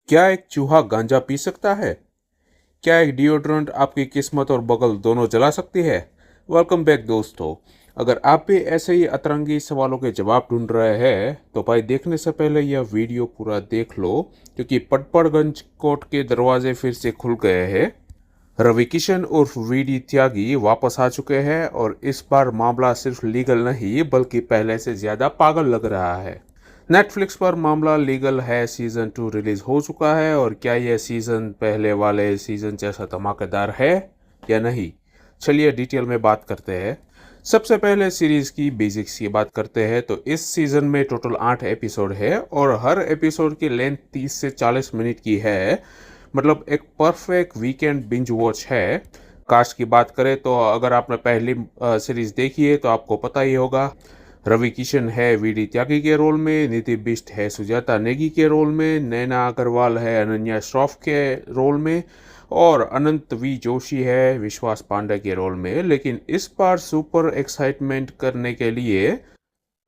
क्या एक चूहा गांजा पी सकता है? क्या एक डिओड्रेंट आपकी किस्मत और बगल दोनों जला सकती है? वेलकम बैक दोस्तों। अगर आप भी ऐसे ही अतरंगी सवालों के जवाब ढूंढ रहे हैं तो भाई देखने से पहले यह वीडियो पूरा देख लो, क्योंकि पटपड़गंज कोर्ट के दरवाजे फिर से खुल गए हैं। रवि किशन उर्फ वीडी त्यागी वापस आ चुके हैं और इस बार मामला सिर्फ लीगल नहीं बल्कि पहले से ज्यादा पागल लग रहा है। नेटफ्लिक्स पर मामला लीगल है सीजन 2 रिलीज हो चुका है, और क्या यह सीजन पहले वाले सीजन जैसा धमाकेदार है या नहीं, चलिए डिटेल में बात करते हैं। सबसे पहले सीरीज की बेसिक्स की बात करते हैं तो इस सीजन में टोटल 8 एपिसोड है और हर एपिसोड की लेंथ 30 से 40 मिनट की है। मतलब एक परफेक्ट वीकेंड बिंज वॉच है। कास्ट की बात करें तो अगर आपने पहली सीरीज देखी है तो आपको पता ही होगा। रवि किशन है वीडी त्यागी के रोल में, नीति बिष्ट है सुजाता नेगी के रोल में, नैना अग्रवाल है अनन्या श्रॉफ के रोल में, और अनंत वी जोशी है विश्वास पांडे के रोल में। लेकिन इस बार सुपर एक्साइटमेंट करने के लिए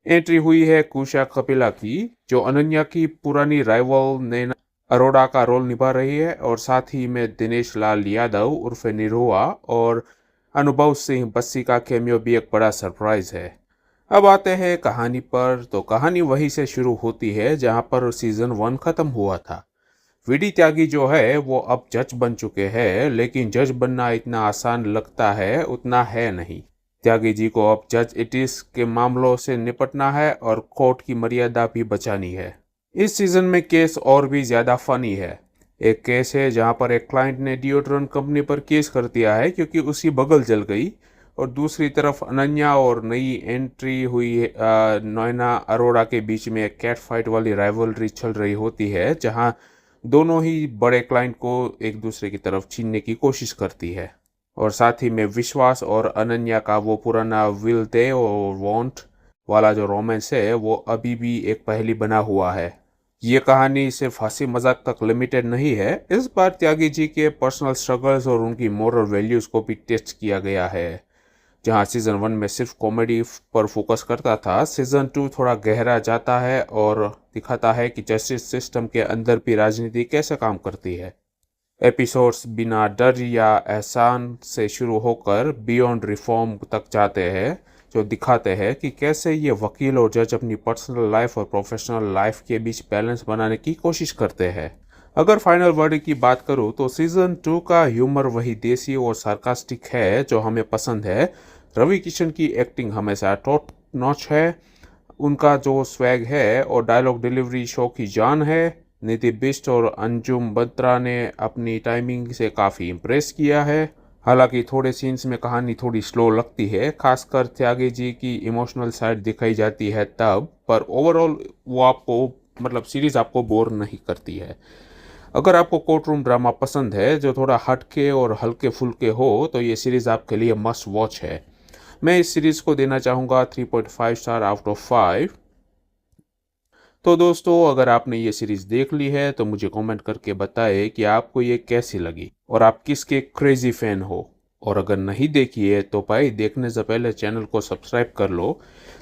एंट्री हुई है कुशा कपिला की, जो अनन्या की पुरानी राइवल नैना अरोड़ा का रोल निभा रही है, और साथ ही में दिनेश लाल यादव उर्फ निरुआ और अनुभव सिंह बस्सी का कैमियो भी एक बड़ा सरप्राइज है। अब आते हैं कहानी पर, तो कहानी वहीं से शुरू होती है जहां पर सीजन 1 खत्म हुआ था। वीडी त्यागी जो है वो अब जज बन चुके हैं, लेकिन जज बनना इतना आसान लगता है उतना है नहीं। त्यागी जी को अब जज इटिस के मामलों से निपटना है और कोर्ट की मर्यादा भी बचानी है। इस सीजन में केस और भी ज्यादा फनी है। एक केस है जहां पर एक क्लाइंट ने डिओड्रेंट कंपनी पर केस कर दिया है क्योंकि उसकी बगल जल गई, और दूसरी तरफ अनन्या और नई एंट्री हुई नैना अरोड़ा के बीच में एक कैट फाइट वाली राइवलरी चल रही होती है, जहां दोनों ही बड़े क्लाइंट को एक दूसरे की तरफ छीनने की कोशिश करती है। और साथ ही में विश्वास और अनन्या का वो पुराना विल दे और वॉन्ट वाला जो रोमांस है वो अभी भी एक पहेली बना हुआ है। ये कहानी सिर्फ हंसी मजाक तक लिमिटेड नहीं है, इस बार त्यागी जी के पर्सनल स्ट्रगल्स और उनकी मोरल वैल्यूज को भी टेस्ट किया गया है। जहां सीजन 1 में सिर्फ कॉमेडी पर फोकस करता था, सीजन 2 थोड़ा गहरा जाता है और दिखाता है कि जस्टिस सिस्टम के अंदर भी राजनीति कैसे काम करती है। एपिसोड्स बिना डर या एहसान से शुरू होकर बियॉन्ड रिफॉर्म तक जाते हैं, जो दिखाते हैं कि कैसे ये वकील और जज अपनी पर्सनल लाइफ और प्रोफेशनल लाइफ के बीच बैलेंस बनाने की कोशिश करते हैं। अगर फाइनल वर्डिक्ट की बात करूँ तो सीजन 2 का ह्यूमर वही देसी और सार्कास्टिक है जो हमें पसंद है। रवि किशन की एक्टिंग हमेशा टॉप नॉच है, उनका जो स्वैग है और डायलॉग डिलीवरी शो की जान है। नीति बिष्ट और अंजुम बत्रा ने अपनी टाइमिंग से काफ़ी इम्प्रेस किया है। हालांकि थोड़े सीन्स में कहानी थोड़ी स्लो लगती है, खासकर त्यागी जी की इमोशनल साइड दिखाई जाती है तब, पर ओवरऑल वो आपको मतलब सीरीज आपको बोर नहीं करती है। अगर आपको कोर्ट रूम ड्रामा पसंद है जो थोड़ा हटके और हल्के फुल्के हो तो ये सीरीज आपके लिए मस्ट वॉच है। मैं इस सीरीज को देना चाहूँगा 3.5 स्टार आउट ऑफ 5। तो दोस्तों, अगर आपने ये सीरीज देख ली है तो मुझे कमेंट करके बताएं कि आपको ये कैसी लगी और आप किसके क्रेजी फैन हो। और अगर नहीं देखी है तो भाई देखने से पहले चैनल को सब्सक्राइब कर लो,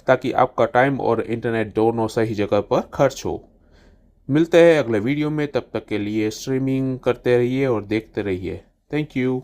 ताकि आपका टाइम और इंटरनेट दोनों सही जगह पर खर्च हो। मिलते हैं अगले वीडियो में, तब तक के लिए स्ट्रीमिंग करते रहिए और देखते रहिए। Thank you.